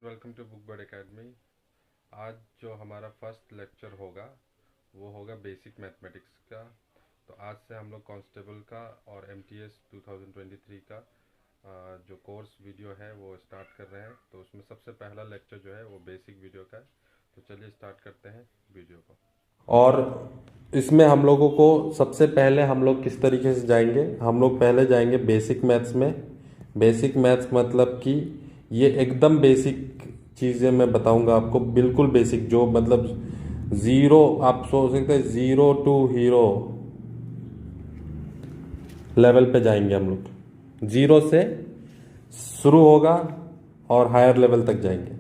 Welcome to Book Bird Academy. आज जो हमारा फर्स्ट लेक्चर होगा वो होगा बेसिक मैथमेटिक्स का। तो आज से हम लोग कांस्टेबल का और एमटीएस 2023 का जो कोर्स वीडियो है वो स्टार्ट कर रहे हैं। तो उसमें सबसे पहला लेक्चर जो है वो बेसिक वीडियो का है। तो चलिए स्टार्ट करते हैं वीडियो को। और इसमें हम लोगों को सबसे पहले हम लोग किस तरीके से जाएंगे, हम लोग पहले जाएंगे बेसिक मैथ्स में। बेसिक मैथ्स मतलब कि ये एकदम बेसिक चीज़ें मैं बताऊंगा आपको, बिल्कुल बेसिक, जो मतलब ज़ीरो, आप सोच सकते हैं ज़ीरो टू हीरो लेवल पे जाएंगे हम लोग। ज़ीरो से शुरू होगा और हायर लेवल तक जाएंगे।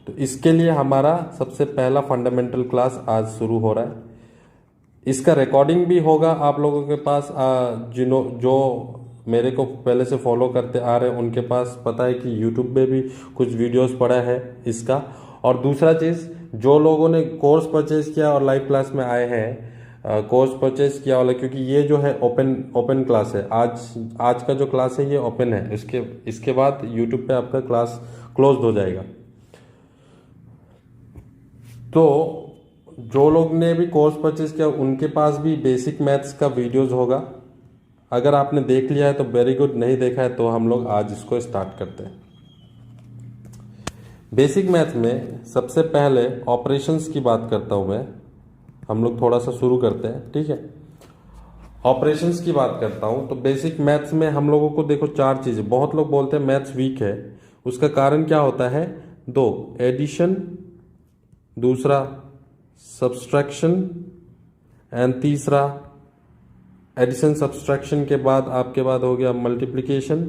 तो इसके लिए हमारा सबसे पहला फंडामेंटल क्लास आज शुरू हो रहा है। इसका रिकॉर्डिंग भी होगा आप लोगों के पास। जो मेरे को पहले से फॉलो करते आ रहे हैं उनके पास पता है कि यूट्यूब पे भी कुछ वीडियोस पड़ा है इसका। और दूसरा चीज़, जो लोगों ने कोर्स परचेज किया और लाइव क्लास में आए हैं, कोर्स परचेज किया वाला, क्योंकि ये जो है ओपन क्लास है। आज का जो क्लास है ये ओपन है। इसके बाद यूट्यूब पे आपका क्लास क्लोज हो जाएगा। तो जो लोग ने भी कोर्स परचेज किया उनके पास भी बेसिक मैथ्स का वीडियोस होगा। अगर आपने देख लिया है तो वेरी गुड, नहीं देखा है तो हम लोग आज इसको स्टार्ट करते हैं। बेसिक मैथ में सबसे पहले ऑपरेशंस की बात करता हूं मैं। हम लोग थोड़ा सा शुरू करते हैं, ठीक है। ऑपरेशंस की बात करता हूं तो बेसिक मैथ्स में हम लोगों को देखो चार चीजें। बहुत लोग बोलते हैं मैथ्स वीक है, उसका कारण क्या होता है? दो, एडिशन, दूसरा सब्सट्रैक्शन, एंड तीसरा एडिशन सब्सट्रैक्शन के बाद आपके बाद हो गया मल्टीप्लिकेशन,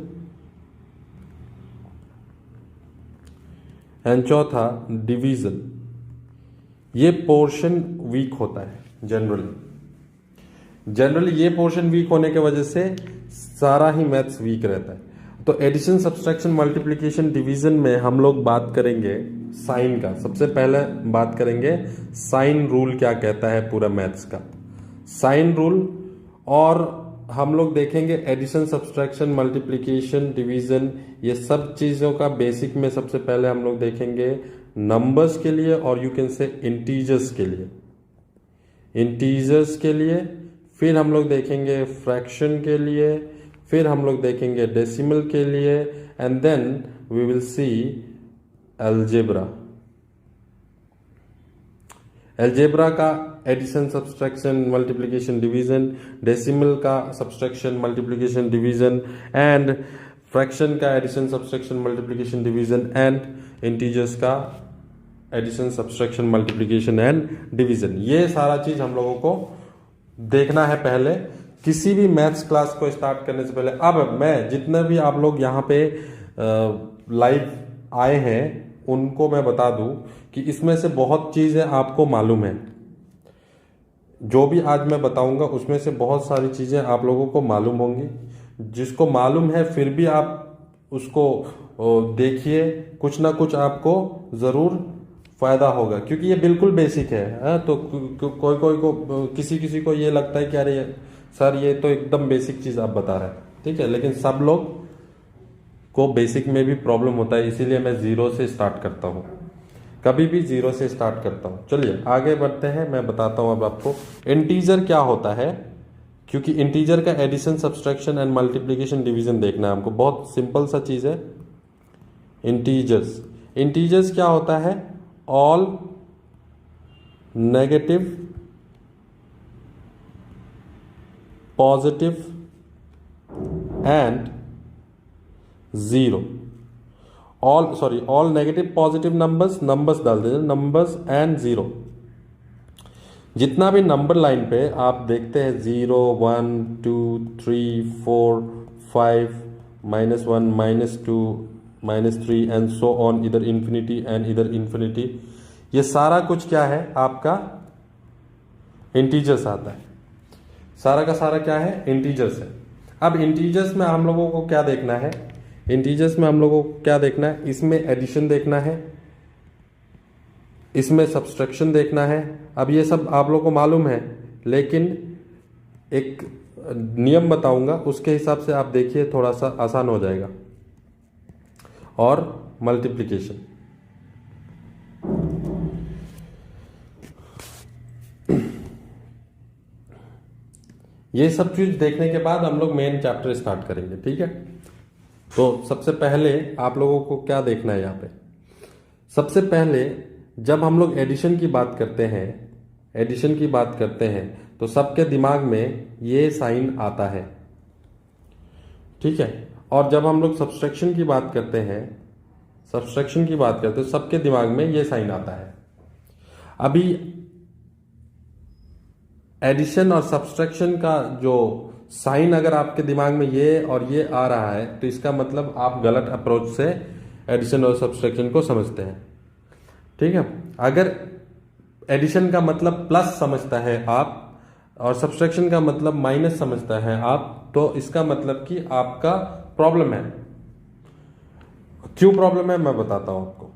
एंड चौथा डिवीजन। ये पोर्शन वीक होता है जनरली ये पोर्शन वीक होने के वजह से सारा ही मैथ्स वीक रहता है। तो एडिशन सब्सट्रैक्शन मल्टीप्लिकेशन डिवीजन में हम लोग बात करेंगे साइन का। सबसे पहले बात करेंगे साइन रूल क्या कहता है पूरा मैथ्स का, साइन रूल। और हम लोग देखेंगे एडिशन सब्सट्रैक्शन मल्टीप्लिकेशन डिवीजन, ये सब चीज़ों का बेसिक में सबसे पहले हम लोग देखेंगे नंबर्स के लिए, और यू कैन से इंटीजर्स के लिए। फिर हम लोग देखेंगे फ्रैक्शन के लिए, फिर हम लोग देखेंगे डेसिमल के लिए, and then we will see algebra का addition subtraction multiplication division, decimal का subtraction multiplication division, and fraction का addition subtraction multiplication division, and integers का addition subtraction multiplication and division. ये सारा चीज हम लोगों को देखना है पहले किसी भी मैथ्स क्लास को स्टार्ट करने से पहले। अब मैं जितने भी आप लोग यहाँ पे लाइव आए हैं उनको मैं बता दूं कि इसमें से बहुत चीजें आपको मालूम है। जो भी आज मैं बताऊंगा उसमें से बहुत सारी चीजें आप लोगों को मालूम होंगी। जिसको मालूम है फिर भी आप उसको देखिए, कुछ ना कुछ आपको जरूर फायदा होगा, क्योंकि ये बिल्कुल बेसिक है। तो कोई को किसी को ये लगता है कि अरे सर ये तो एकदम बेसिक चीज आप बता रहे हैं, ठीक है, लेकिन सब लोग को बेसिक में भी प्रॉब्लम होता है, इसीलिए मैं जीरो से स्टार्ट करता हूँ, कभी भी जीरो से स्टार्ट करता हूँ। चलिए आगे बढ़ते हैं, मैं बताता हूँ अब आपको इंटीजर क्या होता है, क्योंकि इंटीजर का addition subtraction and multiplication division देखना है हमको। बहुत सिंपल सा चीज है। इंटीजर्स क्या होता है? All negative, positive and zero. All negative positive numbers डाल दीजिए, नंबर्स एंड जीरो। जितना भी नंबर लाइन पे आप देखते हैं 0, 1, 2, 3, 4, 5, -1, -2, -3 एंड सो ऑन, इधर इंफिनिटी एंड इधर इंफिनिटी, ये सारा कुछ क्या है आपका? इंटीजर्स आता है। सारा का सारा क्या है? इंटीजर्स है। अब इंटीजर्स में हम लोगों को क्या देखना है? इसमें एडिशन देखना है, इसमें सब्सट्रैक्शन देखना है। अब ये सब आप लोगों को मालूम है, लेकिन एक नियम बताऊंगा, उसके हिसाब से आप देखिए, थोड़ा सा आसान हो जाएगा। और मल्टीप्लिकेशन, ये सब चीज देखने के बाद हम लोग मेन चैप्टर स्टार्ट करेंगे, ठीक है। तो सबसे पहले आप लोगों को क्या देखना है यहाँ पे, सबसे पहले जब हम लोग एडिशन की बात करते हैं, एडिशन की बात करते हैं तो सबके दिमाग में ये साइन आता है, ठीक है। और जब हम लोग सब्सट्रैक्शन की बात करते हैं, सब्सट्रैक्शन की बात करते हैं सबके दिमाग में ये साइन आता है। अभी एडिशन और सब्सट्रैक्शन का जो साइन अगर आपके दिमाग में ये और ये आ रहा है तो इसका मतलब आप गलत अप्रोच से एडिशन और सब्सट्रैक्शन को समझते हैं, ठीक है। अगर एडिशन का मतलब प्लस समझता है आप और सब्सट्रैक्शन का मतलब माइनस समझता है आप, तो इसका मतलब कि आपका प्रॉब्लम है। क्यों प्रॉब्लम है मैं बताता हूं आपको।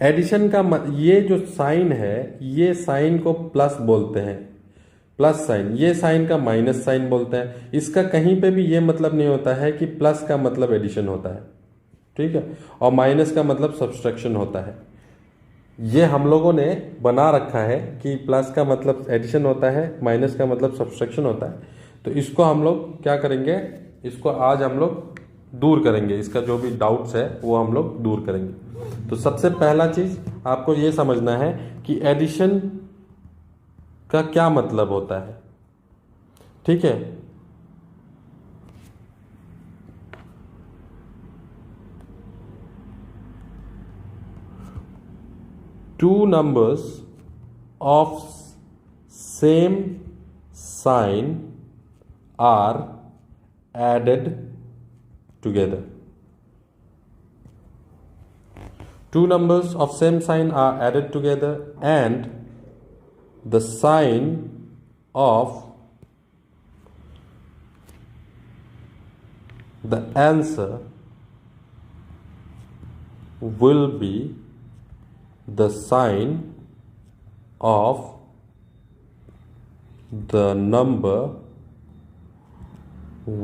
एडिशन का ये जो साइन है, ये साइन को प्लस बोलते हैं, प्लस साइन। ये साइन का माइनस साइन बोलते हैं। इसका कहीं पे भी ये मतलब नहीं होता है कि प्लस का मतलब एडिशन होता है, ठीक है, और माइनस का मतलब सब्सट्रैक्शन होता है। ये हम लोगों ने बना रखा है कि प्लस का मतलब एडिशन होता है, माइनस का मतलब सब्सट्रैक्शन होता है। तो इसको हम लोग क्या करेंगे, इसको आज हम लोग दूर करेंगे, इसका जो भी डाउट्स है वो हम लोग दूर करेंगे। तो सबसे पहला चीज आपको ये समझना है कि एडिशन का क्या मतलब होता है, ठीक है। Two numbers of same sign are added together. Two numbers of same sign are added together and the sign of the answer will be the sign of the number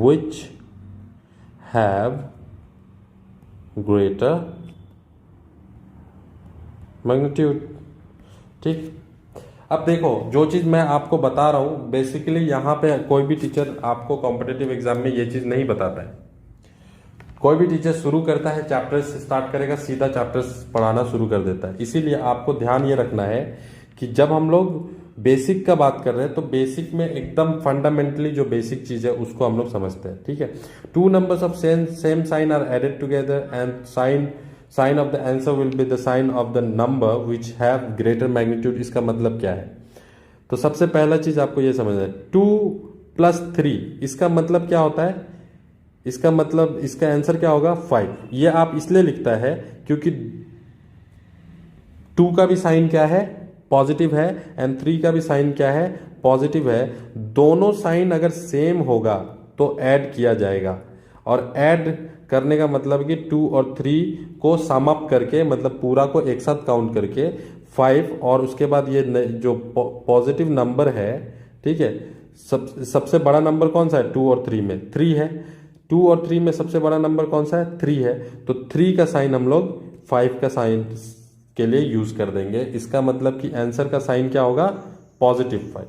which have greater magnitude, ठीक। अब देखो जो चीज मैं आपको बता रहा हूं, बेसिकली यहां पे कोई भी टीचर आपको कॉम्पिटिटिव एग्जाम में ये चीज नहीं बताता है। कोई भी टीचर शुरू करता है, चैप्टर्स स्टार्ट करेगा, सीधा चैप्टर्स पढ़ाना शुरू कर देता है। इसीलिए आपको ध्यान ये रखना है कि जब हम लोग बेसिक का बात कर रहे हैं तो बेसिक में एकदम फंडामेंटली जो बेसिक चीज है उसको हम लोग समझते हैं, ठीक है। Two numbers of same sign are added together and sign of the answer will be the sign of the number which have greater magnitude. इसका मतलब क्या है, तो सबसे पहला चीज आपको ये समझना है, 2+3 इसका मतलब क्या होता है, इसका मतलब इसका आंसर क्या होगा 5। ये आप इसलिए लिखता है क्योंकि 2 का भी साइन क्या है, पॉजिटिव है, एंड 3 का भी साइन क्या है, पॉजिटिव है। दोनों साइन अगर सेम होगा तो ऐड किया जाएगा, और ऐड करने का मतलब कि 2 और 3 को सम अप करके, मतलब पूरा को एक साथ काउंट करके 5, और उसके बाद ये जो पॉजिटिव नंबर है, ठीक है, सबसे बड़ा नंबर कौन सा है 2 और 3 में, 3 है। 2 और 3 में सबसे बड़ा नंबर कौन सा है, 3 है। तो 3 का साइन हम लोग 5 का साइन के लिए यूज कर देंगे। इसका मतलब कि आंसर का साइन क्या होगा, +5,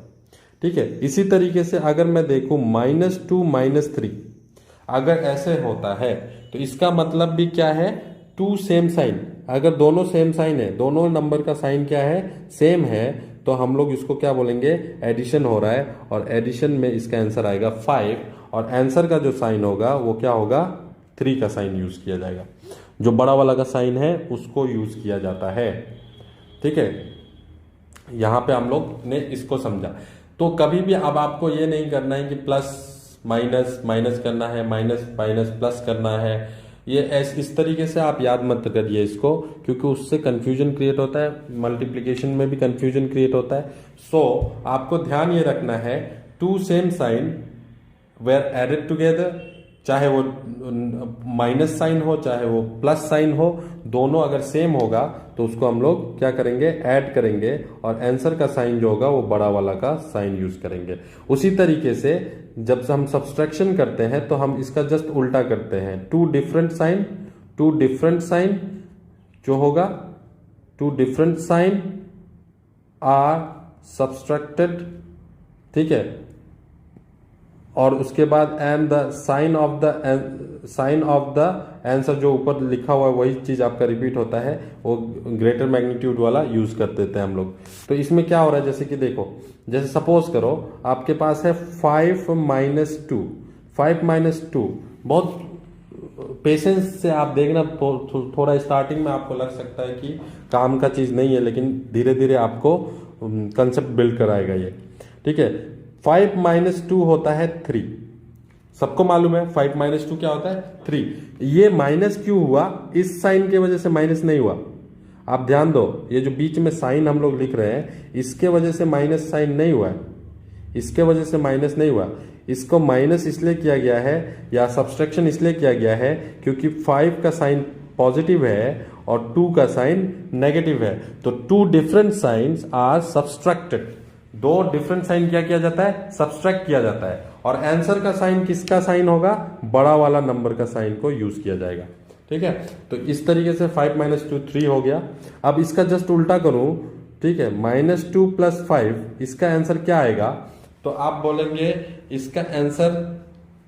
ठीक है। इसी तरीके से अगर मैं देखूं -2 -3, अगर ऐसे होता है तो इसका मतलब भी क्या है, 2 सेम साइन। अगर दोनों सेम साइन है, दोनों नंबर का साइन क्या है, सेम है, तो हम लोग इसको क्या बोलेंगे, एडिशन हो रहा है, और एडिशन में इसका आंसर आएगा 5, और आंसर का जो साइन होगा वो क्या होगा, 3 का साइन यूज किया जाएगा। जो बड़ा वाला का साइन है उसको यूज किया जाता है, ठीक है। यहां पे हम लोग ने इसको समझा। तो कभी भी अब आपको ये नहीं करना है कि प्लस माइनस माइनस करना है, माइनस माइनस प्लस करना है, ये इस तरीके से आप याद मत करिए इसको, क्योंकि उससे कंफ्यूजन क्रिएट होता है, मल्टीप्लिकेशन में भी कंफ्यूजन क्रिएट होता है। सो आपको ध्यान ये रखना है, 2 same sign were added together, चाहे वो माइनस साइन हो चाहे वो प्लस साइन हो, दोनों अगर सेम होगा तो उसको हम लोग क्या करेंगे, ऐड करेंगे, और आंसर का साइन जो होगा वो बड़ा वाला का साइन यूज करेंगे। उसी तरीके से जब हम सब्सट्रैक्शन करते हैं तो हम इसका जस्ट उल्टा करते हैं, 2 डिफरेंट साइन जो होगा, 2 डिफरेंट साइन आर सब्सट्रैक्टेड, ठीक है, और उसके बाद and the sign of the answer जो ऊपर लिखा हुआ है वही चीज आपका रिपीट होता है, वो ग्रेटर मैग्नीट्यूड वाला यूज कर देते हैं हम लोग। तो इसमें क्या हो रहा है, जैसे कि देखो, जैसे सपोज करो आपके पास है 5 माइनस टू। 5 माइनस टू, बहुत पेशेंस से आप देखना, थोड़ा स्टार्टिंग में आपको लग सकता है कि काम का चीज नहीं है, लेकिन धीरे धीरे आपको कंसेप्ट बिल्ड कराएगा ये, ठीक है। 5 माइनस टू होता है 3, सबको मालूम है 5 माइनस टू क्या होता है 3। ये माइनस क्यों हुआ, इस साइन के वजह से माइनस नहीं हुआ। आप ध्यान दो, ये जो बीच में साइन हम लोग लिख रहे हैं इसके वजह से माइनस साइन नहीं हुआ है, इसके वजह से माइनस नहीं हुआ। इसको माइनस इसलिए किया गया है या सब्सट्रैक्शन इसलिए किया गया है क्योंकि 5 का साइन पॉजिटिव है और 2 का साइन नेगेटिव है। तो 2 different signs are subtracted, 2 different sign क्या किया जाता है, सब्सट्रैक्ट किया जाता है। और आंसर का साइन किसका साइन होगा, बड़ा वाला नंबर का साइन को यूज किया जाएगा, ठीक है। तो इस तरीके से 5 माइनस टू 3 हो गया। अब इसका जस्ट उल्टा करूं, ठीक है, -2 + 5, इसका आंसर क्या आएगा, तो आप बोलेंगे इसका आंसर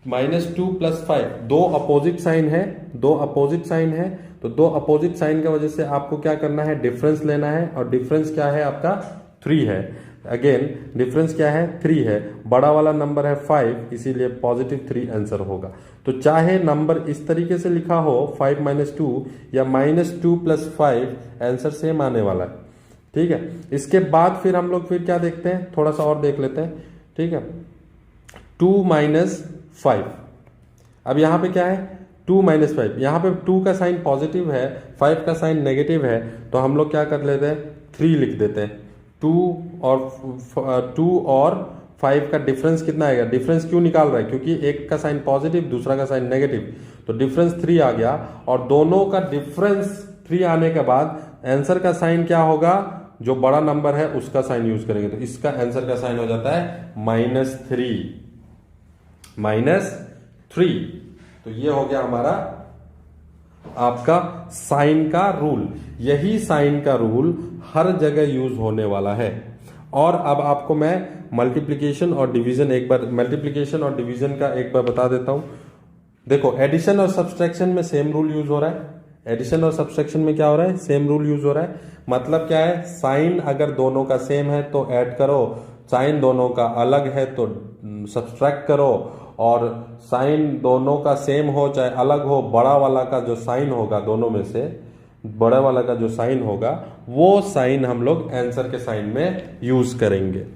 -2 + 5, 2 अपोजिट साइन है, 2 अपोजिट साइन है, तो 2 अपोजिट साइन की वजह से आपको क्या करना है, डिफरेंस लेना है, और डिफरेंस क्या है आपका 3 है। अगेन डिफरेंस क्या है 3 है, बड़ा वाला नंबर है 5, इसीलिए +3 आंसर होगा। तो चाहे नंबर इस तरीके से लिखा हो 5 माइनस 2 या -2 + 5, आंसर सेम आने वाला है, ठीक है। इसके बाद फिर हम लोग फिर क्या देखते हैं, थोड़ा सा और देख लेते हैं, ठीक है। 2 - 5, अब यहां पे क्या है 2 - 5, यहां पे 2 का साइन पॉजिटिव है, 5 का साइन नेगेटिव है, तो हम लोग क्या कर लेते हैं 3 लिख देते हैं। 2 और 5 का डिफरेंस कितना आएगा, डिफरेंस क्यों निकाल रहा है, क्योंकि एक का साइन पॉजिटिव दूसरा का साइन नेगेटिव, तो डिफरेंस 3 आ गया। और दोनों का डिफरेंस 3 आने के बाद आंसर का साइन क्या होगा, जो बड़ा नंबर है उसका साइन यूज करेंगे, तो इसका आंसर का साइन हो जाता है -3। तो ये हो गया हमारा आपका साइन का रूल। यही साइन का रूल हर जगह यूज होने वाला है। और अब आपको मैं मल्टीप्लिकेशन और डिवीजन का एक बार बता देता हूं। देखो, एडिशन और सब्सट्रैक्शन में सेम रूल यूज हो रहा है। एडिशन और सब्सट्रैक्शन में क्या हो रहा है, सेम रूल यूज हो रहा है। मतलब क्या है, साइन अगर दोनों का सेम है तो ऐड करो, साइन दोनों का अलग है तो सब्सट्रैक्ट करो, और साइन दोनों का सेम हो चाहे अलग हो, बड़ा वाला का जो साइन होगा, दोनों में से बड़ा वाला का जो साइन होगा वो साइन हम लोग आंसर के साइन में यूज करेंगे।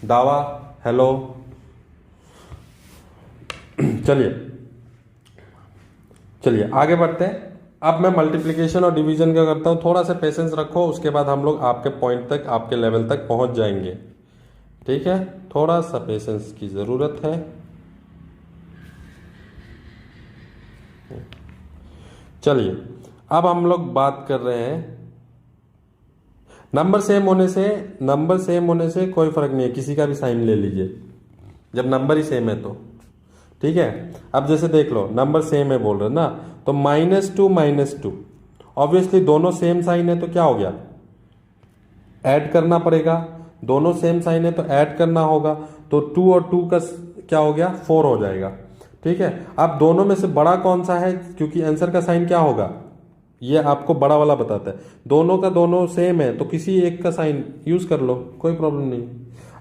दावा, हेलो, चलिए आगे बढ़ते हैं। अब मैं मल्टीप्लिकेशन और डिवीजन का करता हूं, थोड़ा सा पेशेंस रखो, उसके बाद हम लोग आपके पॉइंट तक, आपके लेवल तक पहुंच जाएंगे, ठीक है। थोड़ा सा पेशेंस की जरूरत है। चलिए अब हम लोग बात कर रहे हैं नंबर सेम होने से कोई फर्क नहीं है, किसी का भी साइन ले लीजिए जब नंबर ही सेम है तो, ठीक है। अब जैसे देख लो, नंबर सेम है बोल रहे ना, तो -2 ऑब्वियसली दोनों सेम साइन है तो क्या हो गया, ऐड करना पड़ेगा। दोनों सेम साइन है तो ऐड करना होगा, तो 2 और 2 का क्या हो गया 4 हो जाएगा, ठीक है। अब दोनों में से बड़ा कौन सा है, क्योंकि आंसर का साइन क्या होगा ये आपको बड़ा वाला बताता है। दोनों का दोनों सेम है तो किसी एक का साइन यूज कर लो, कोई प्रॉब्लम नहीं।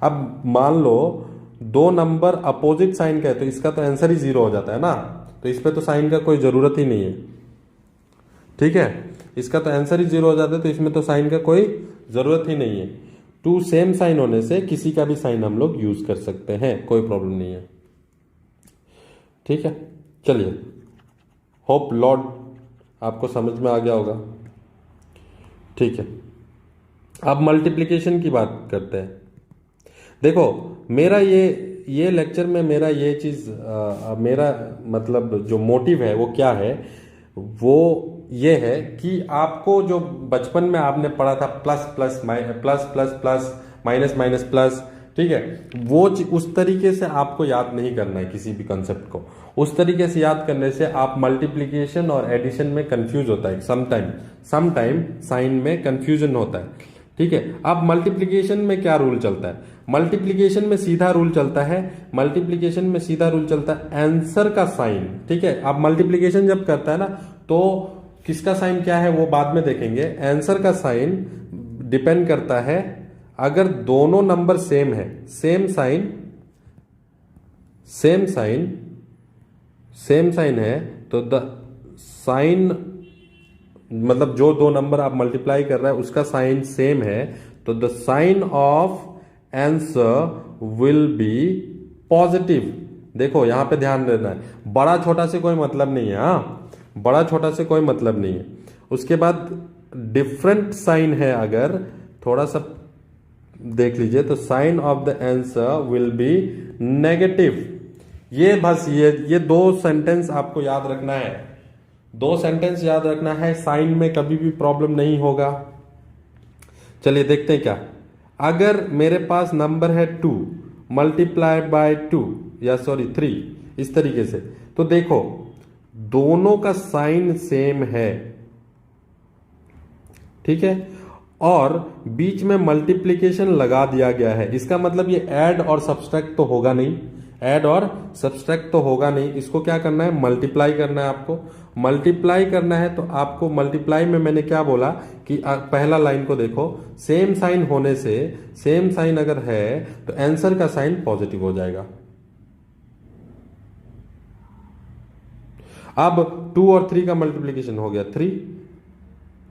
अब मान लो 2 नंबर अपोजिट साइन का है तो इसका तो आंसर ही 0 हो जाता है ना, तो इस पे तो साइन का कोई जरूरत ही नहीं है, ठीक है। इसका तो आंसर ही 0 हो जाता है, तो इसमें तो साइन का कोई जरूरत ही नहीं है। 2 सेम साइन होने से किसी का भी साइन हम लोग यूज कर सकते हैं, कोई प्रॉब्लम नहीं है, ठीक है। चलिए, होप लॉर्ड आपको समझ में आ गया होगा, ठीक है। अब मल्टीप्लिकेशन की बात करते हैं। देखो, मेरा ये लेक्चर में मेरा ये चीज मेरा मतलब जो मोटिव है वो क्या है, वो ये है कि आपको जो बचपन में आपने पढ़ा था plus plus plus minus minus plus, ठीक है, वो उस तरीके से आपको याद नहीं करना है किसी भी कंसेप्ट को। उस तरीके से याद करने से आप मल्टीप्लिकेशन और एडिशन में कंफ्यूज होता है, समटाइम साइन में कंफ्यूजन होता है, ठीक है। अब मल्टीप्लिकेशन में क्या रूल चलता है? मल्टीप्लिकेशन में सीधा रूल चलता है, मल्टीप्लिकेशन में सीधा रूल चलता है आंसर का साइन, ठीक है। अब मल्टीप्लिकेशन जब करता है ना तो किसका साइन क्या है वो बाद में देखेंगे। आंसर का साइन डिपेंड करता है, अगर दोनों नंबर सेम है, सेम साइन है तो द साइन, मतलब जो दो नंबर आप मल्टीप्लाई कर रहे हैं उसका साइन सेम है तो the sign of answer will be positive. देखो यहां पे ध्यान देना है, बड़ा छोटा से कोई मतलब नहीं है, हाँ, बड़ा छोटा से कोई मतलब नहीं है। उसके बाद डिफरेंट साइन है, अगर थोड़ा सा देख लीजिए तो sign of the answer will be negative. ये बस ये दो सेंटेंस आपको याद रखना है, दो सेंटेंस याद रखना है, साइन में कभी भी प्रॉब्लम नहीं होगा। चलिए देखते हैं क्या। अगर मेरे पास नंबर है 2 मल्टीप्लाई बाय 2 या सॉरी 3, इस तरीके से, तो देखो दोनों का साइन सेम है, ठीक है, और बीच में मल्टीप्लिकेशन लगा दिया गया है। इसका मतलब ये ऐड और सब्सट्रैक्ट तो होगा नहीं, ऐड और सब्सट्रैक्ट तो होगा नहीं। इसको क्या करना है? मल्टीप्लाई करना है। आपको मल्टीप्लाई करना है तो आपको मल्टीप्लाई में मैंने क्या बोला कि पहला लाइन को देखो, सेम साइन होने से, सेम साइन अगर है तो आंसर का साइन पॉजिटिव हो जाएगा। अब 2 और 3 का मल्टीप्लिकेशन हो गया 3,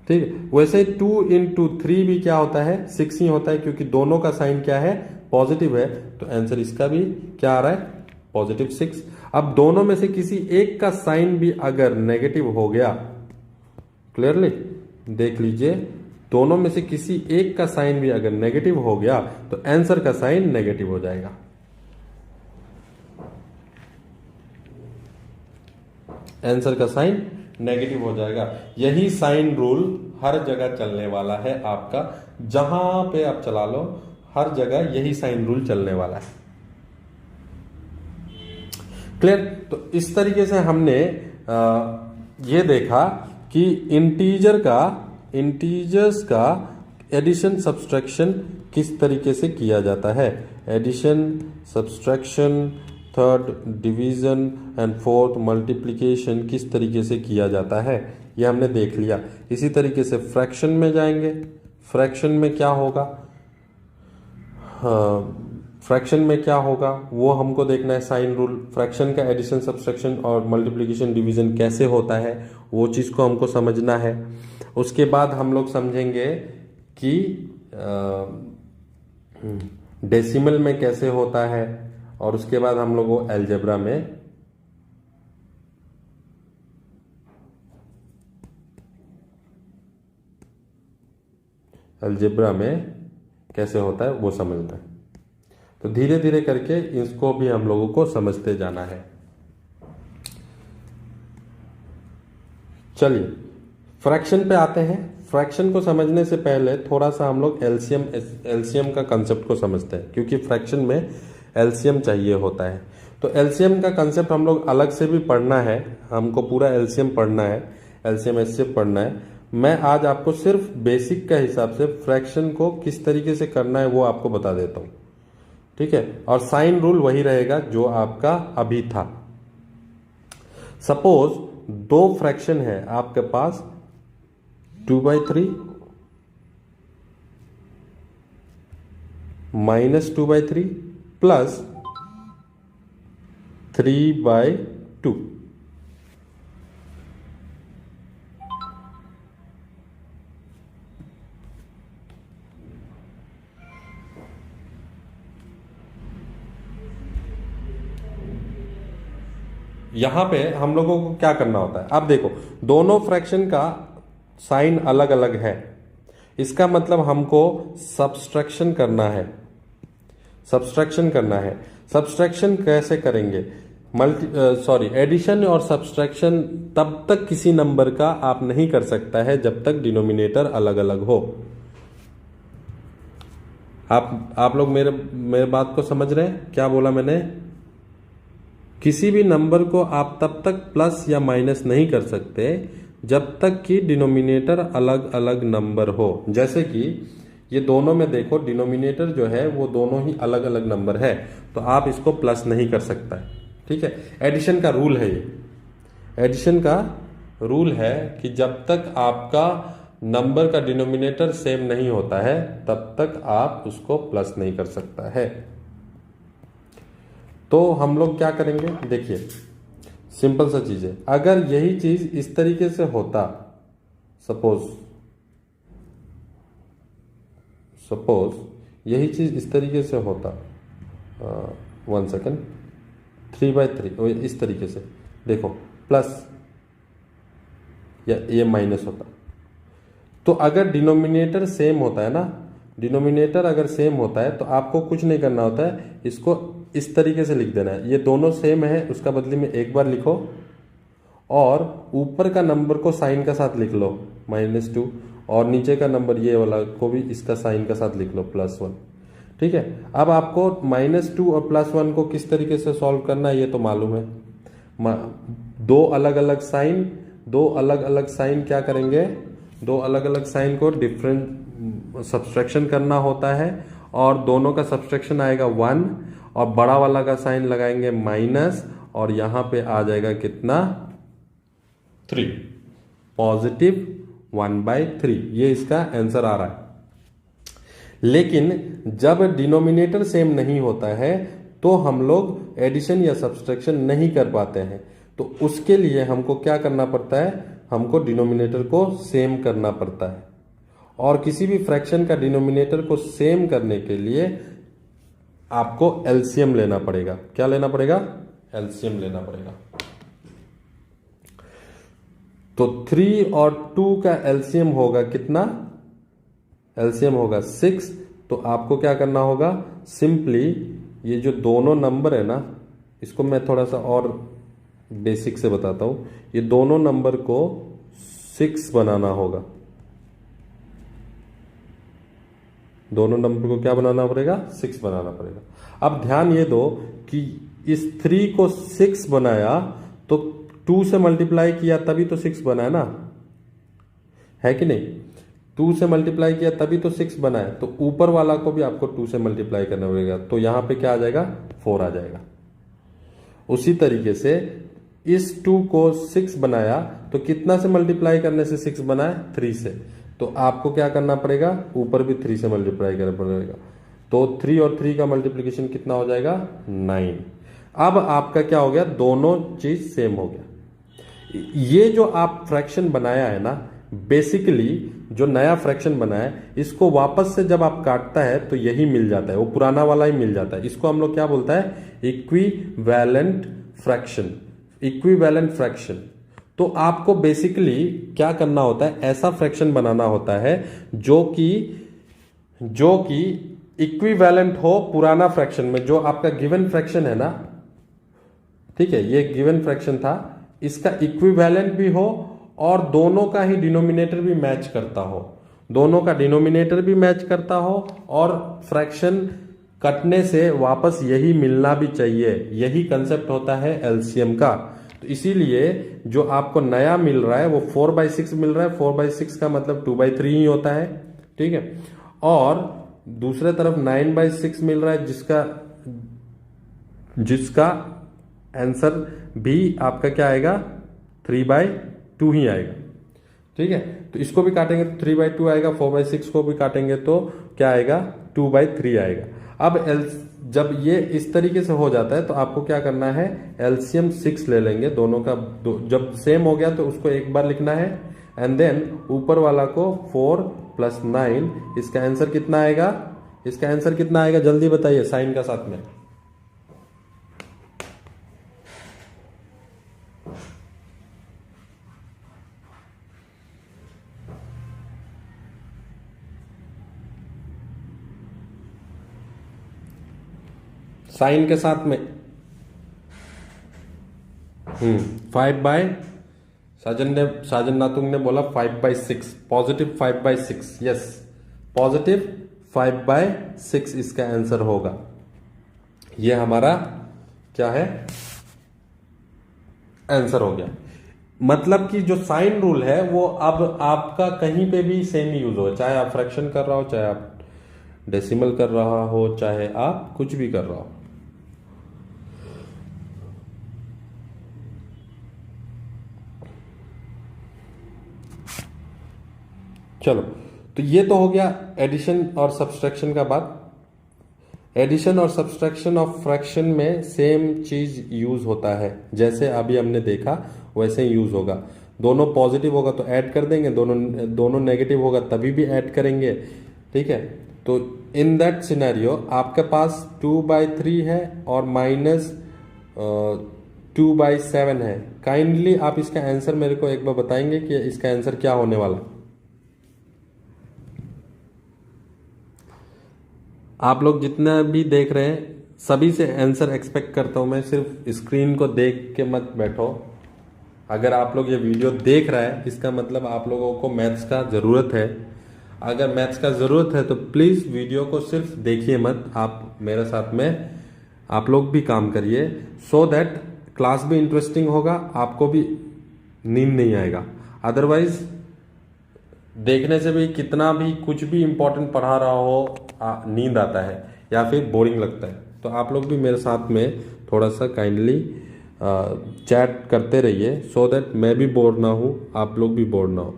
ठीक है। वैसे 2 into 3 भी क्या होता है? 6 ही होता है, क्योंकि दोनों का साइन क्या है? पॉजिटिव है, तो आंसर इसका भी क्या आ रहा है? पॉजिटिव 6। अब दोनों में से किसी एक का साइन भी अगर नेगेटिव हो गया, क्लियरली देख लीजिए, दोनों में से किसी एक का साइन भी अगर नेगेटिव हो गया तो आंसर का साइन नेगेटिव हो जाएगा। आंसर का साइन नेगेटिव हो जाएगा। यही साइन रूल हर जगह चलने वाला है आपका, जहां पे आप चला लो हर जगह यही साइन रूल चलने वाला है। क्लियर? तो इस तरीके से हमने ये देखा कि इंटीजर्स का एडिशन सब्सट्रैक्शन किस तरीके से किया जाता है। Addition, subtraction, third division and fourth multiplication किस तरीके से किया जाता है, ये हमने देख लिया। इसी तरीके से फ्रैक्शन में जाएंगे। फ्रैक्शन में क्या होगा? फ्रैक्शन में क्या होगा वो हमको देखना है, साइन रूल। फ्रैक्शन का एडिशन, सब्सट्रैक्शन और मल्टीप्लिकेशन, डिवीजन कैसे होता है वो चीज़ को हमको समझना है। उसके बाद हम लोग समझेंगे कि डेसिमल में कैसे होता है, और उसके बाद हम लोग वो अलजेब्रा में कैसे होता है वो समझना है। तो धीरे धीरे करके इसको भी हम लोगों को समझते जाना है। चलिए फ्रैक्शन पे आते हैं। फ्रैक्शन को समझने से पहले थोड़ा सा हम लोग एलसीएम का कंसेप्ट को समझते हैं, क्योंकि फ्रैक्शन में एलसीएम चाहिए होता है। तो एलसीएम का कंसेप्ट हम लोग अलग से भी पढ़ना है, हमको पूरा एलसीएम पढ़ना है, एलसीएम एचसीएफ पढ़ना है। मैं आज आपको सिर्फ बेसिक का हिसाब से फ्रैक्शन को किस तरीके से करना है वो आपको बता देता हूं, ठीक है। और साइन रूल वही रहेगा जो आपका अभी था। सपोज 2 फ्रैक्शन है आपके पास, 2/3 -2/3 प्लस 3/2। यहां पे हम लोगों को क्या करना होता है? अब देखो दोनों फ्रैक्शन का साइन अलग अलग है, इसका मतलब हमको सब्सट्रैक्शन करना है। सब्सट्रैक्शन कैसे करेंगे? एडिशन और सब्सट्रैक्शन तब तक किसी नंबर का आप नहीं कर सकता है जब तक डिनोमिनेटर अलग अलग हो। आप लोग मेरे बात को समझ रहे हैं? क्या बोला मैंने? किसी भी नंबर को आप तब तक प्लस या माइनस नहीं कर सकते जब तक कि डिनोमिनेटर अलग अलग नंबर हो। जैसे कि ये दोनों में देखो डिनोमिनेटर जो है वो दोनों ही अलग अलग नंबर है, तो आप इसको प्लस नहीं कर सकता है। ठीक है, एडिशन का रूल है ये, एडिशन का रूल है कि जब तक आपका नंबर का डिनोमिनेटर सेम नहीं होता है तब तक आप उसको प्लस नहीं कर सकता है। तो हम लोग क्या करेंगे, देखिए सिंपल सा चीज है, अगर यही चीज इस तरीके से होता, सपोज यही चीज इस तरीके से होता, 1 सेकेंड, 3/3 इस तरीके से देखो, प्लस या ये माइनस होता, तो अगर डिनोमिनेटर सेम होता है ना, डिनोमिनेटर अगर सेम होता है तो आपको कुछ नहीं करना होता है, इसको इस तरीके से लिख देना है, ये दोनों सेम है उसका बदले में एक बार लिखो और ऊपर का नंबर को साइन का साथ लिख लो -2 और नीचे का नंबर ये वाला को भी इसका साइन का साथ लिख लो +1। ठीक है, अब आपको -2 और +1 को किस तरीके से सॉल्व करना है ये तो मालूम है, दो अलग अलग साइन क्या करेंगे, दो अलग अलग साइन को डिफरेंट सब्सट्रैक्शन करना होता है और दोनों का सब्सट्रैक्शन आएगा 1 और बड़ा वाला का साइन लगाएंगे माइनस और यहां पे आ जाएगा कितना 3, पॉजिटिव 1/3, ये इसका आंसर आ रहा है। लेकिन जब डिनोमिनेटर सेम नहीं होता है तो हम लोग एडिशन या सब्सट्रैक्शन नहीं कर पाते हैं, तो उसके लिए हमको क्या करना पड़ता है, हमको डिनोमिनेटर को सेम करना पड़ता है। और किसी भी फ्रैक्शन का डिनोमिनेटर को सेम करने के लिए आपको एलसीएम लेना पड़ेगा। क्या लेना पड़ेगा, एलसीएम लेना पड़ेगा। तो 3 और 2 का एलसीएम होगा कितना, एलसीएम होगा 6। तो आपको क्या करना होगा, सिंपली ये जो दोनों नंबर है ना, इसको मैं थोड़ा सा और बेसिक से बताता हूं, ये दोनों नंबर को 6 बनाना होगा, दोनों नंबर को क्या बनाना पड़ेगा, 6 बनाना पड़ेगा। अब ध्यान ये दो कि इस 3 को 6 बनाया तो 2 से मल्टीप्लाई किया तभी तो 6 बना है ना, है कि नहीं, 2 से मल्टीप्लाई किया तभी तो 6 बना है, तो ऊपर वाला को भी आपको 2 से मल्टीप्लाई करना पड़ेगा, तो यहां पे क्या आ जाएगा, 4 आ जाएगा। उसी तरीके से इस 2 को 6 बनाया तो कितना से मल्टीप्लाई करने से 6 बना है, 3 से, तो आपको क्या करना पड़ेगा, ऊपर भी 3 से मल्टीप्लाई करना पड़ेगा, तो 3 और 3 का मल्टीप्लिकेशन कितना हो जाएगा, 9। अब आपका क्या हो गया, दोनों चीज सेम हो गया। ये जो आप फ्रैक्शन बनाया है ना, बेसिकली जो नया फ्रैक्शन बना है, इसको वापस से जब आप काटता है तो यही मिल जाता है, वो पुराना वाला ही मिल जाता है। इसको हम लोग क्या बोलता है, इक्विवेलेंट फ्रैक्शन, इक्विवेलेंट फ्रैक्शन। तो आपको बेसिकली क्या करना होता है, ऐसा फ्रैक्शन बनाना होता है जो कि इक्विवेलेंट हो पुराना फ्रैक्शन में। जो आपका गिवन फ्रैक्शन है ना, ठीक है, ये गिवन फ्रैक्शन था, इसका इक्विवेलेंट भी हो और दोनों का ही डिनोमिनेटर भी मैच करता हो, दोनों का डिनोमिनेटर भी मैच करता हो और फ्रैक्शन कटने से वापस यही मिलना भी चाहिए। यही कंसेप्ट होता है एलसीएम का। तो इसीलिए जो आपको नया मिल रहा है वो 4/6 मिल रहा है, 4/6 का मतलब 2/3 ही होता है, ठीक है। और दूसरे तरफ 9/6 मिल रहा है जिसका आंसर भी आपका क्या आएगा, 3/2 ही आएगा, ठीक है। तो इसको भी काटेंगे तो 3/2 आएगा, 4/6 को भी काटेंगे तो क्या आएगा, 2/3 आएगा। अब जब ये इस तरीके से हो जाता है तो आपको क्या करना है, एलसीएम 6 ले लेंगे दोनों का, जब सेम हो गया तो उसको एक बार लिखना है एंड देन ऊपर वाला को 4 + 9, इसका आंसर कितना आएगा, इसका आंसर कितना आएगा, जल्दी बताइए साइन का साथ में। साइन के साथ में 5 साजन नातुंग ने बोला 5/6, पॉजिटिव 5/6, यस, पॉजिटिव 5/6 इसका आंसर होगा। ये हमारा क्या है, आंसर हो गया। मतलब कि जो साइन रूल है वो अब आपका कहीं पे भी सेम यूज हो, चाहे आप फ्रैक्शन कर रहा हो, चाहे आप डेसिमल कर रहा हो, चाहे आप कुछ भी कर रहा हो। चलो, तो ये तो हो गया एडिशन और सब्सट्रैक्शन का बात। एडिशन और सब्सट्रैक्शन ऑफ फ्रैक्शन में सेम चीज यूज होता है, जैसे अभी हमने देखा वैसे ही यूज होगा। दोनों पॉजिटिव होगा तो ऐड कर देंगे, दोनों नेगेटिव होगा तभी भी ऐड करेंगे, ठीक है। तो इन दैट सिनेरियो आपके पास 2/3 है और -2/7 है। काइंडली आप इसका आंसर मेरे को एक बार बताएंगे कि इसका आंसर क्या होने वाला है। आप लोग जितना भी देख रहे हैं सभी से आंसर एक्सपेक्ट करता हूं मैं, सिर्फ स्क्रीन को देख के मत बैठो। अगर आप लोग ये वीडियो देख रहा है इसका मतलब आप लोगों को मैथ्स का ज़रूरत है। अगर मैथ्स का ज़रूरत है तो प्लीज़ वीडियो को सिर्फ देखिए मत, आप मेरे साथ में आप लोग भी काम करिए, सो दैट क्लास भी इंटरेस्टिंग होगा, आपको भी नींद नहीं आएगा। अदरवाइज देखने से भी कितना भी कुछ भी इम्पोर्टेंट पढ़ा रहा हो नींद आता है या फिर बोरिंग लगता है। तो आप लोग भी मेरे साथ में थोड़ा सा काइंडली चैट करते रहिए, सो दैट मैं भी बोर ना हूँ, आप लोग भी बोर ना हो।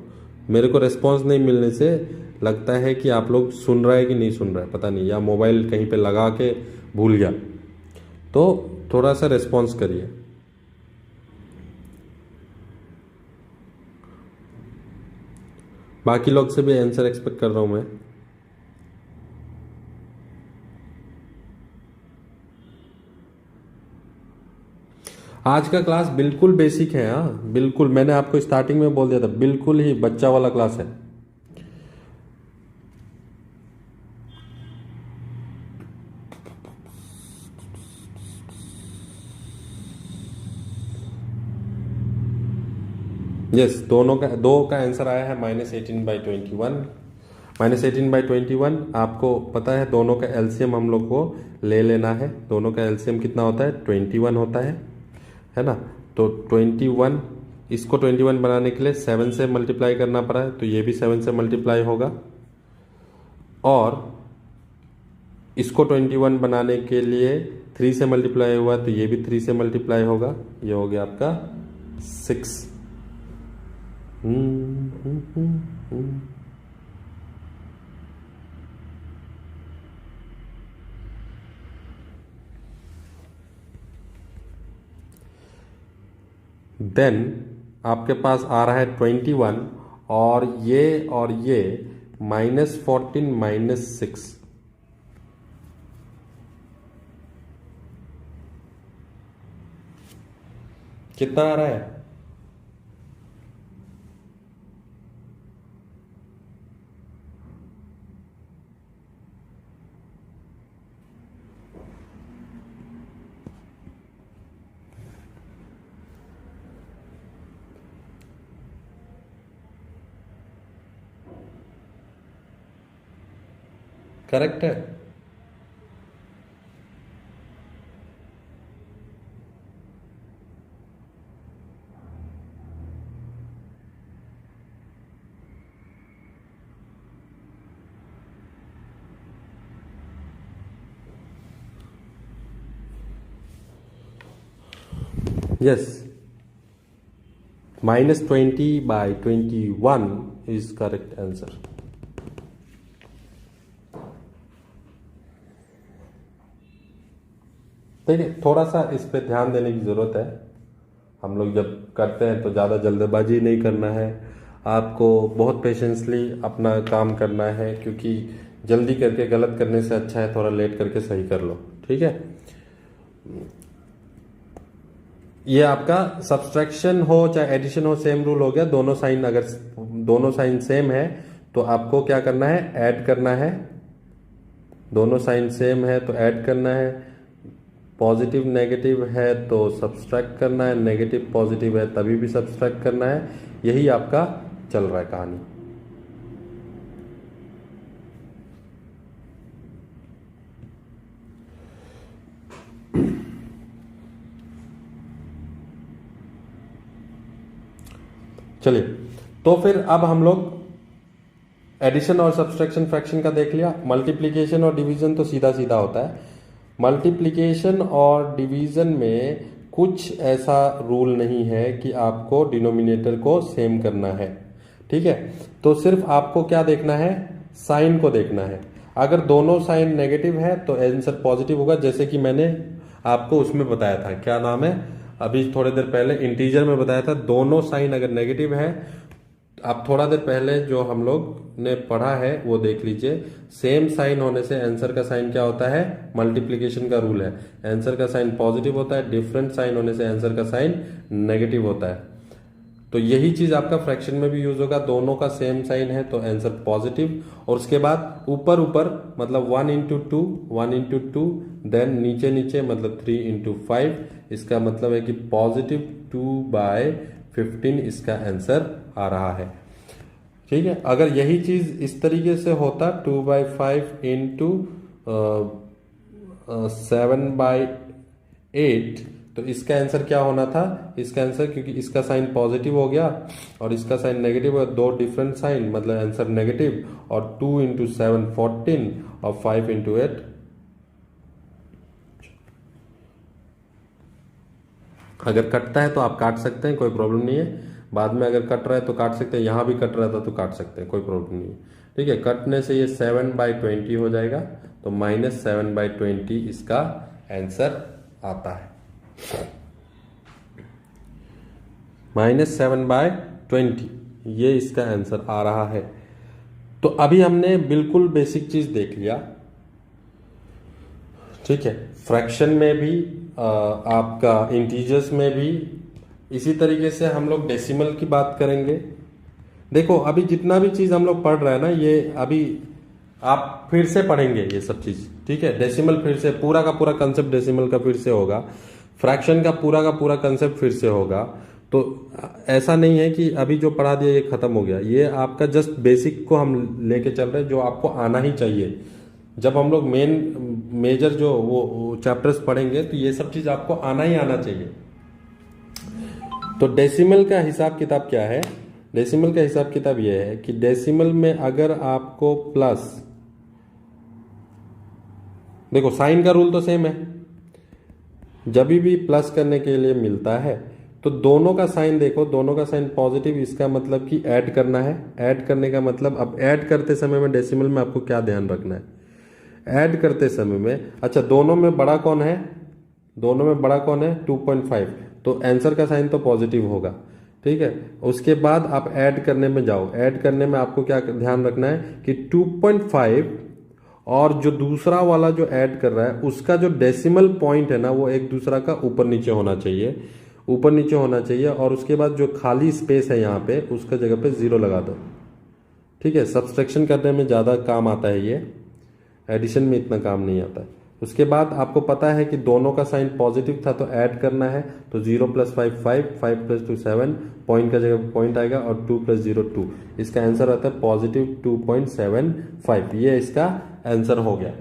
मेरे को रिस्पॉन्स नहीं मिलने से लगता है कि आप लोग सुन रहे हैं कि नहीं सुन रहे पता नहीं, या मोबाइल कहीं पे लगा के भूल गया। तो थोड़ा सा रिस्पॉन्स करिए। बाकी लोग से भी आंसर एक्सपेक्ट कर रहा हूं मैं। आज का क्लास बिल्कुल बेसिक है, हाँ बिल्कुल, मैंने आपको स्टार्टिंग में बोल दिया था, बिल्कुल ही बच्चा वाला क्लास है। यस, दोनों का दो का आंसर आया है -18/21। -18/21 आपको पता है दोनों का एलसीएम हम लोग को ले लेना है। दोनों का एलसीएम कितना होता है? 21 होता है ना। तो 21, इसको 21 बनाने के लिए 7 से मल्टीप्लाई करना पड़ा है, तो ये भी 7 से मल्टीप्लाई होगा। और इसको 21 बनाने के लिए 3 से मल्टीप्लाई हुआ, तो ये भी 3 से मल्टीप्लाई होगा। ये हो गया आपका 6। देन आपके पास आ रहा है 21 और ये -14 -6, कितना आ रहा है? करेक्ट है। Yes, -20/21 is correct answer. देखिए, थोड़ा सा इस पे ध्यान देने की ज़रूरत है। हम लोग जब करते हैं तो ज़्यादा जल्दबाजी नहीं करना है, आपको बहुत पेशेंसली अपना काम करना है, क्योंकि जल्दी करके गलत करने से अच्छा है थोड़ा लेट करके सही कर लो, ठीक है। ये आपका सब्सट्रैक्शन हो चाहे एडिशन हो, सेम रूल हो गया। दोनों साइन, अगर दोनों साइन सेम है तो आपको क्या करना है? ऐड करना है। दोनों साइन सेम है तो ऐड करना है। पॉजिटिव नेगेटिव है तो सब्सट्रैक्ट करना है, नेगेटिव पॉजिटिव है तभी भी सब्सट्रैक्ट करना है। यही आपका चल रहा है कहानी। चलिए, तो फिर अब हम लोग एडिशन और सब्सट्रैक्शन फ्रैक्शन का देख लिया। मल्टीप्लिकेशन और डिवीजन तो सीधा सीधा होता है। मल्टीप्लिकेशन और डिवीजन में कुछ ऐसा रूल नहीं है कि आपको डिनोमिनेटर को सेम करना है, ठीक है। तो सिर्फ आपको क्या देखना है, साइन को देखना है। अगर दोनों साइन नेगेटिव है तो आंसर पॉजिटिव होगा, जैसे कि मैंने आपको उसमें बताया था, क्या नाम है, अभी थोड़ी देर पहले इंटीजर में बताया था। दोनों साइन अगर नेगेटिव है, आप थोड़ा देर पहले जो हम लोग ने पढ़ा है वो देख लीजिए। सेम साइन होने से आंसर का साइन क्या होता है, मल्टीप्लिकेशन का रूल है, आंसर का साइन पॉजिटिव होता है। डिफरेंट साइन होने से आंसर का साइन नेगेटिव होता है। तो यही चीज आपका फ्रैक्शन में भी यूज होगा। दोनों का सेम साइन है तो आंसर पॉजिटिव, और उसके बाद ऊपर ऊपर मतलब 1 इंटू टू, देन नीचे नीचे मतलब 3 इंटू 5, इसका मतलब है कि पॉजिटिव 2/15 इसका आंसर आ रहा है, ठीक है। अगर यही चीज इस तरीके से होता 2/5 इंटू 7/8, तो इसका आंसर क्या होना था, इसका आंसर, क्योंकि इसका साइन पॉजिटिव हो गया और इसका साइन नेगेटिव है, दो डिफरेंट साइन मतलब आंसर नेगेटिव, और 2 इंटू 7 14 और 5 इंटू 8 अगर कटता है तो आप काट सकते हैं, कोई प्रॉब्लम नहीं है। बाद में अगर कट रहा है तो काट सकते हैं, यहां भी कट रहा था तो काट सकते हैं, कोई प्रॉब्लम नहीं है, ठीक है। कटने से ये 7/20 हो जाएगा, तो -7/20 इसका आंसर आता है, -7/20 ये इसका आंसर आ रहा है। तो अभी हमने बिल्कुल बेसिक चीज देख लिया, ठीक है। फ्रैक्शन में भी आपका इंटीजर्स में भी इसी तरीके से हम लोग डेसिमल की बात करेंगे। देखो अभी जितना भी चीज हम लोग पढ़ रहे हैं ना, ये अभी आप फिर से पढ़ेंगे ये सब चीज, ठीक है। डेसिमल फिर से पूरा का पूरा कंसेप्ट डेसिमल का फिर से होगा, फ्रैक्शन का पूरा कंसेप्ट फिर से होगा। तो ऐसा नहीं है कि अभी जो पढ़ा दिया ये खत्म हो गया, ये आपका जस्ट बेसिक को हम लेके चल रहे हैं, जो आपको आना ही चाहिए। जब हम लोग मेजर जो वो चैप्टर्स पढ़ेंगे तो ये सब चीज आपको आना ही आना चाहिए। तो डेसिमल का हिसाब किताब क्या है, डेसिमल का हिसाब किताब ये है कि डेसिमल में अगर आपको प्लस, देखो साइन का रूल तो सेम है, जब भी प्लस करने के लिए मिलता है तो दोनों का साइन देखो, दोनों का साइन पॉजिटिव, इसका मतलब कि ऐड करना है। ऐड करने का मतलब, अब ऐड करते समय में डेसिमल में आपको क्या ध्यान रखना है, ऐड करते समय में, अच्छा दोनों में बड़ा कौन है, दोनों में बड़ा कौन है 2.5, तो आंसर का साइन तो पॉजिटिव होगा, ठीक है। उसके बाद आप ऐड करने में जाओ, ऐड करने में आपको क्या ध्यान रखना है कि 2.5 और जो दूसरा वाला जो ऐड कर रहा है उसका जो डेसिमल पॉइंट है ना, वो एक दूसरा का ऊपर नीचे होना चाहिए, ऊपर नीचे होना चाहिए। और उसके बाद जो खाली स्पेस है यहाँ पे, उसका जगह पे 0 लगा दो, ठीक है। सब्सट्रैक्शन करने में ज्यादा काम आता है ये, एडिशन में इतना काम नहीं आता है। उसके बाद आपको पता है कि दोनों का साइन पॉजिटिव था तो ऐड करना है, तो 0 + 5 5, 5 + 2 7, पॉइंट का जगह पॉइंट आएगा, और 2 + 0 2, इसका आंसर आता है पॉजिटिव 2.75, ये इसका आंसर हो गया,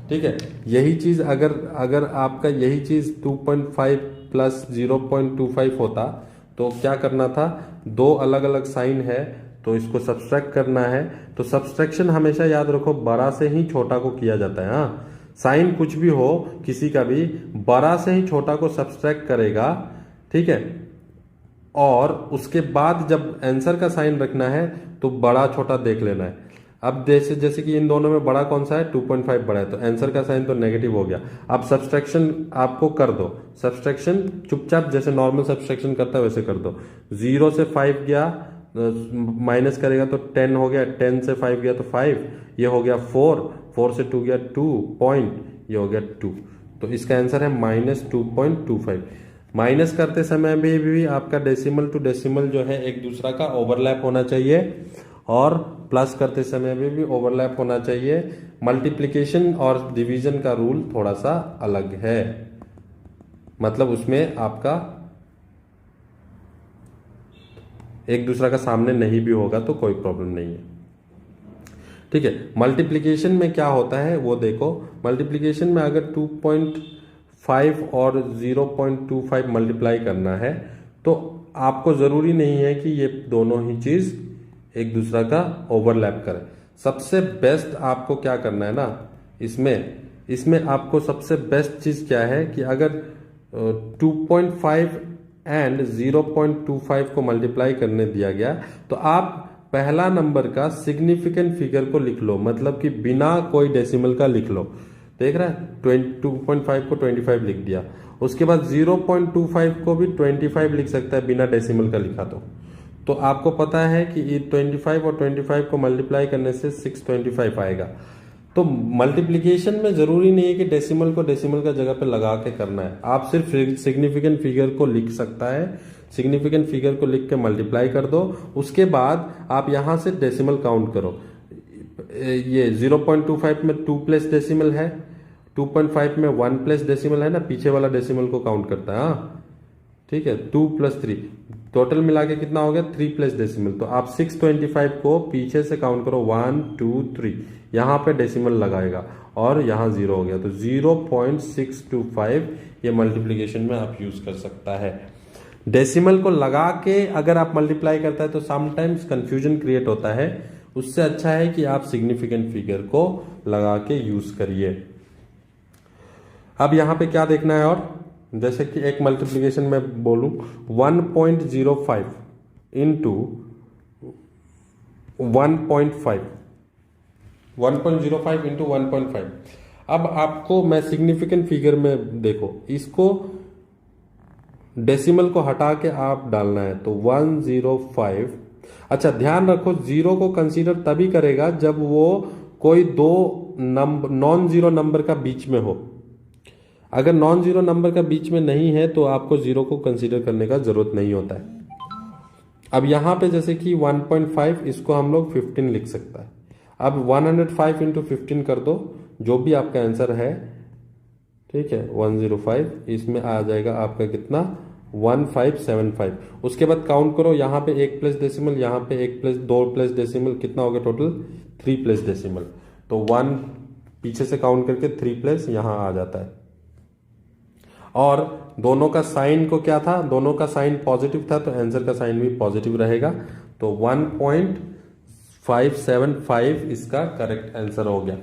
ठीक है। यही चीज अगर आपका यही चीज 2.5 + 0.25 होता तो क्या करना था, दो अलग अलग साइन है तो इसको सब्सट्रैक्ट करना है। तो सब्सट्रैक्शन हमेशा याद रखो बड़ा से ही छोटा को किया जाता है, हाँ। साइन कुछ भी हो किसी का भी, बड़ा से ही छोटा को सब्सट्रैक्ट करेगा, ठीक है। और उसके बाद जब आंसर का साइन रखना है तो बड़ा छोटा देख लेना है। अब जैसे कि इन दोनों में बड़ा कौन सा है, 2.5 बड़ा है, तो आंसर का साइन तो नेगेटिव हो गया। अब सब्सट्रैक्शन आपको कर दो, सब्सट्रैक्शन चुपचाप जैसे नॉर्मल सब्सट्रैक्शन करता है वैसे कर दो। 0 से 5 गया, माइनस करेगा तो 10 हो गया, 10 से 5 गया तो 5, ये हो गया 4, 4 से 2 गया 2 पॉइंट, ये हो गया 2, तो इसका आंसर है -2.25। माइनस करते समय भी आपका डेसिमल टू डेसिमल जो है एक दूसरा का ओवरलैप होना चाहिए, और प्लस करते समय भी ओवरलैप होना चाहिए। मल्टीप्लिकेशन और डिवीजन का रूल थोड़ा सा अलग है, मतलब उसमें आपका एक दूसरा का सामने नहीं भी होगा तो कोई प्रॉब्लम नहीं है, ठीक है। मल्टीप्लिकेशन में क्या होता है वो देखो, मल्टीप्लिकेशन में अगर 2.5 और 0.25 मल्टीप्लाई करना है तो आपको जरूरी नहीं है कि ये दोनों ही चीज एक दूसरा का ओवरलैप करे। सबसे बेस्ट आपको क्या करना है ना, इसमें आपको सबसे बेस्ट चीज क्या है कि अगर 2.5 एंड 0.25 को मल्टीप्लाई करने दिया गया तो आप पहला नंबर का सिग्निफिकेंट फिगर को लिख लो, मतलब कि बिना कोई डेसिमल का लिख लो। देख रहा है, 2.5 को 25 लिख दिया। उसके बाद 0.25 को भी 25 लिख सकता है बिना डेसिमल का लिखा तो आपको पता है कि ये 25 और 25 को मल्टीप्लाई करने से 625 आएगा। तो मल्टीप्लिकेशन में जरूरी नहीं है कि डेसिमल को डेसिमल का जगह पे लगा के करना है, आप सिर्फ सिग्निफिकेंट फिगर को लिख सकता है, सिग्निफिकेंट फिगर को लिख के मल्टीप्लाई कर दो। उसके बाद आप यहां से डेसिमल काउंट करो। ये 0.25 में 2 प्लेस डेसिमल है, 2.5 में 1 प्लेस डेसिमल है ना, पीछे वाला डेसिमल को काउंट करता है। हाँ ठीक है, 2 + 3 टोटल मिला के कितना हो गया, 3 प्लस डेसिमल। तो आप 625 को पीछे से काउंट करो, 1 2 3, यहां पे डेसिमल लगाएगा और यहां 0 हो गया, तो 0.625 ये मल्टीप्लीकेशन में आप यूज कर सकता है। डेसिमल को लगा के अगर आप मल्टीप्लाई करता है तो समटाइम्स कंफ्यूजन क्रिएट होता है, उससे अच्छा है कि आप सिग्निफिकेंट फिगर को लगा के यूज करिए। अब यहां पे क्या देखना है, और जैसे कि एक मल्टीप्लिकेशन में बोलूं 1.05 इंटू 1.5, 1.05 इंटू 1.5। अब आपको मैं सिग्निफिकेंट फिगर में देखो, इसको डेसिमल को हटा के आप डालना है तो 105। अच्छा ध्यान रखो, जीरो को कंसीडर तभी करेगा जब वो कोई दो नॉन जीरो नंबर का बीच में हो। अगर नॉन जीरो नंबर का बीच में नहीं है तो आपको जीरो को कंसीडर करने का जरूरत नहीं होता है। अब यहां पे जैसे कि 1.5, इसको हम लोग 15 लिख सकता है। अब 105 इंटू 15 कर दो, जो भी आपका आंसर है, ठीक है 105, इसमें आ जाएगा आपका कितना 1575। उसके बाद काउंट करो, यहाँ पे 1 प्लस डेसिमल, यहाँ पे 1 प्लस 2 प्लस डेसिमल, कितना हो गया टोटल 3 प्लस डेसिमल। तो 1 पीछे से काउंट करके 3 प्लस यहाँ आ जाता है। और दोनों का साइन को क्या था, दोनों का साइन पॉजिटिव था तो आंसर का साइन भी पॉजिटिव रहेगा। तो 1.575 इसका करेक्ट आंसर हो गया।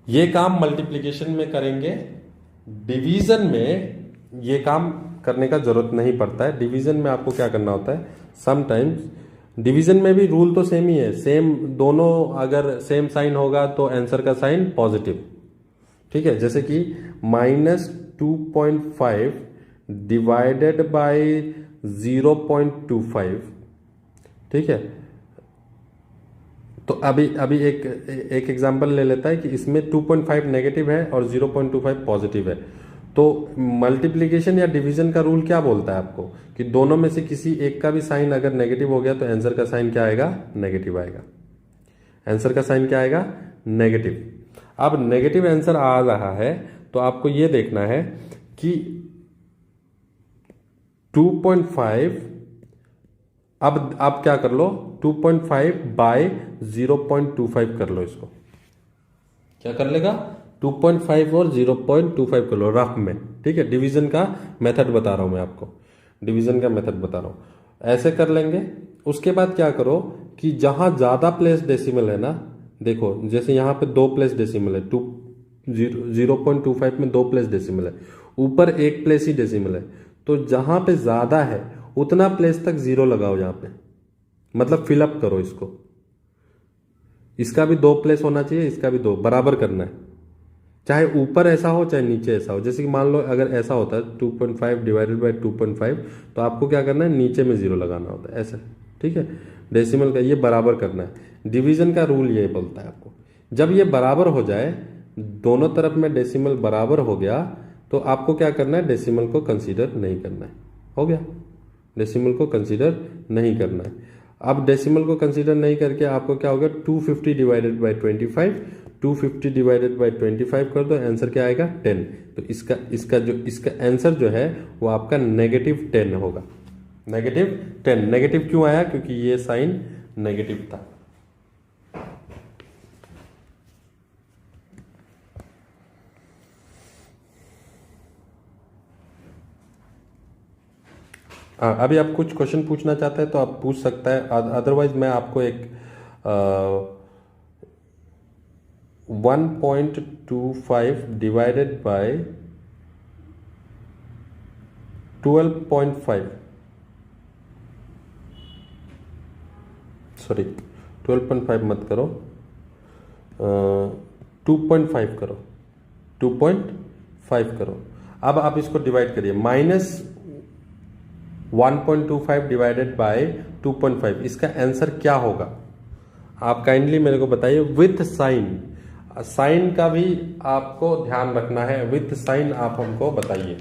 ये काम मल्टीप्लिकेशन में करेंगे, डिवीजन में ये काम करने का जरूरत नहीं पड़ता है। डिवीजन में आपको क्या करना होता है, समटाइम्स डिवीजन में भी रूल तो सेम ही है, सेम दोनों अगर सेम साइन होगा तो आंसर का साइन पॉजिटिव। ठीक है, जैसे कि -2.5 डिवाइडेड बाय 0.25, ठीक है। तो अभी एक एग्जांपल ले लेता है कि इसमें 2.5 नेगेटिव है और 0.25 पॉजिटिव है। तो मल्टीप्लिकेशन या डिवीजन का रूल क्या बोलता है आपको कि दोनों में से किसी एक का भी साइन अगर नेगेटिव हो गया तो आंसर का साइन क्या आएगा, नेगेटिव आएगा। आंसर का साइन क्या आएगा, नेगेटिव। अब नेगेटिव आंसर आ रहा है तो आपको यह देखना है कि 2.5, अब क्या कर लो, 2.5 बाय 0.25 कर लो। इसको क्या कर लेगा, 2.5 और 0.25 कर लो रफ में। ठीक है, डिवीजन का मेथड बता रहा हूं मैं आपको, डिवीजन का मेथड बता रहा हूं, ऐसे कर लेंगे। उसके बाद क्या करो कि जहां ज्यादा प्लेस डेसिमल है ना, देखो जैसे यहां पे 2 प्लेस डेसिमल है, 0.25 में 2 प्लेस डेसिमल है, ऊपर 1 प्लेस ही डेसिमल है, तो जहां पे ज्यादा है उतना प्लेस तक 0 लगाओ यहां पे, मतलब फिलअप करो इसको। इसका भी 2 प्लेस होना चाहिए, इसका भी 2, बराबर करना है, चाहे ऊपर ऐसा हो चाहे नीचे ऐसा हो। जैसे कि मान लो अगर ऐसा होता है 2.5 डिवाइडेड बाय 2.5, तो आपको क्या करना है, नीचे में 0 लगाना होता है ऐसे। ठीक है, डेसिमल का ये बराबर करना है। डिवीजन का रूल ये बोलता है आपको, जब ये बराबर हो जाए, दोनों तरफ में डेसिमल बराबर हो गया, तो आपको क्या करना है, डेसिमल को कंसीडर नहीं करना है। हो गया, डेसिमल को कंसीडर नहीं करना है। अब डेसिमल को कंसीडर नहीं करके आपको क्या होगा, 250 डिवाइडेड बाय 25, 250 डिवाइडेड बाय 25 कर दो, आंसर क्या आएगा 10। तो इसका आंसर जो है वो आपका -10 होगा। -10 नेगेटिव क्यों आया, क्योंकि ये साइन नेगेटिव था। अभी आप कुछ क्वेश्चन पूछना चाहते हैं तो आप पूछ सकता है, अदरवाइज मैं आपको एक 1.25 डिवाइडेड बाय 12.5, सॉरी 12.5 मत करो, 2.5 करो, 2.5 करो। अब आप इसको डिवाइड करिए, -1.25 डिवाइडेड बाय 2.5, इसका आंसर क्या होगा आप काइंडली मेरे को बताइए विथ साइन। साइन का भी आपको ध्यान रखना है, विथ साइन आप हमको बताइए।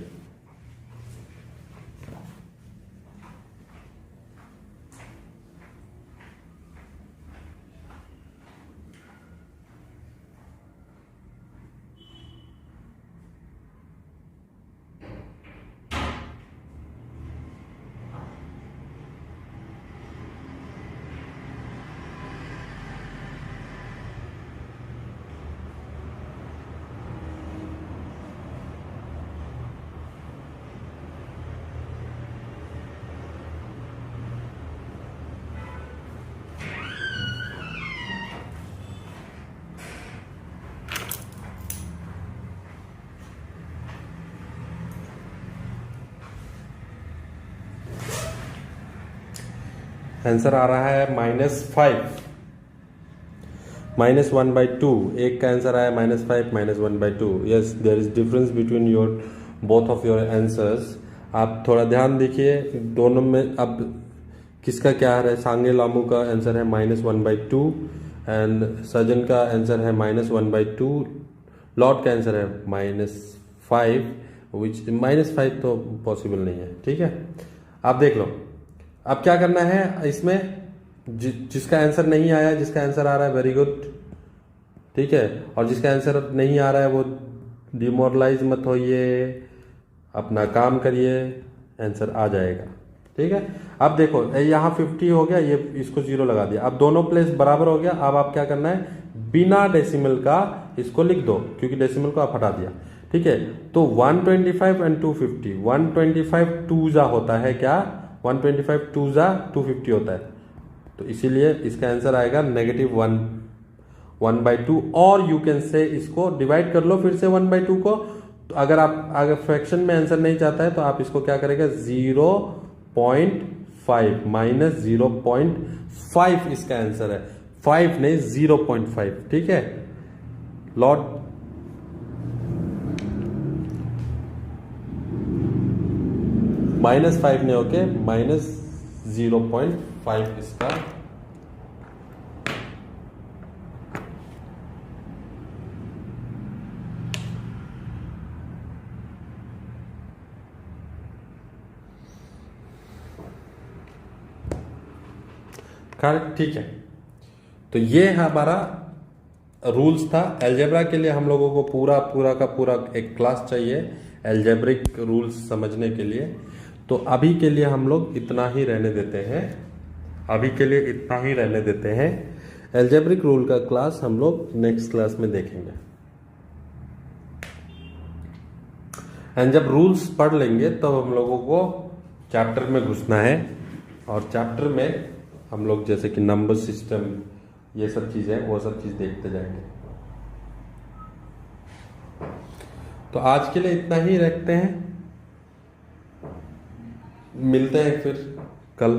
आंसर आ रहा है -5, -1/2। एक का आंसर आया -5, -1/2। Yes, there is difference between your both of your answers. आप थोड़ा ध्यान देखिए दोनों में। अब किसका क्या है? सांगे लामू का आंसर है -1/2 एंड सजन का आंसर है -1/2। लॉर्ड का आंसर है -5, विच -5 तो पॉसिबल नहीं है। ठीक है, आप देख लो। अब क्या करना है इसमें, जिसका आंसर नहीं आया, जिसका आंसर आ रहा है वेरी गुड, ठीक है, और जिसका आंसर नहीं आ रहा है वो डिमोरलाइज मत होइए, अपना काम करिए, आंसर आ जाएगा। ठीक है, अब देखो यहाँ 50 हो गया, ये इसको 0 लगा दिया। अब दोनों प्लेस बराबर हो गया। अब आप क्या करना है, बिना डेसिमल का इसको लिख दो, क्योंकि डेसिमल को आप हटा दिया। ठीक है, तो 125 एंड 250, 125 2 जा होता है क्या, 125 2 जा 250 होता है, तो इसीलिए इसका आंसर आएगा -1/2। और यू कैन से इसको डिवाइड कर लो फिर से 1/2 को। तो अगर फ्रैक्शन में आंसर नहीं चाहता है तो आप इसको क्या करेगा, 0.5 -0.5 इसका आंसर है, 5 नहीं 0.5। ठीक है लॉर्ड, -5 नहीं, ओके, -0.5 इसका करेक्ट। ठीक है, तो ये हमारा रूल्स था। अलजेब्रा के लिए हम लोगों को पूरा का पूरा एक क्लास चाहिए अलजेब्रिक रूल्स समझने के लिए। तो अभी के लिए हम लोग इतना ही रहने देते हैं, अलजेब्रिक रूल का क्लास हम लोग नेक्स्ट क्लास में देखेंगे। एंड जब रूल्स पढ़ लेंगे तब हम लोगों को चैप्टर में घुसना है, और चैप्टर में हम लोग जैसे कि नंबर सिस्टम, ये सब चीजें, वो सब चीज देखते जाएंगे। तो आज के लिए इतना ही रखते हैं, मिलते हैं फिर कल।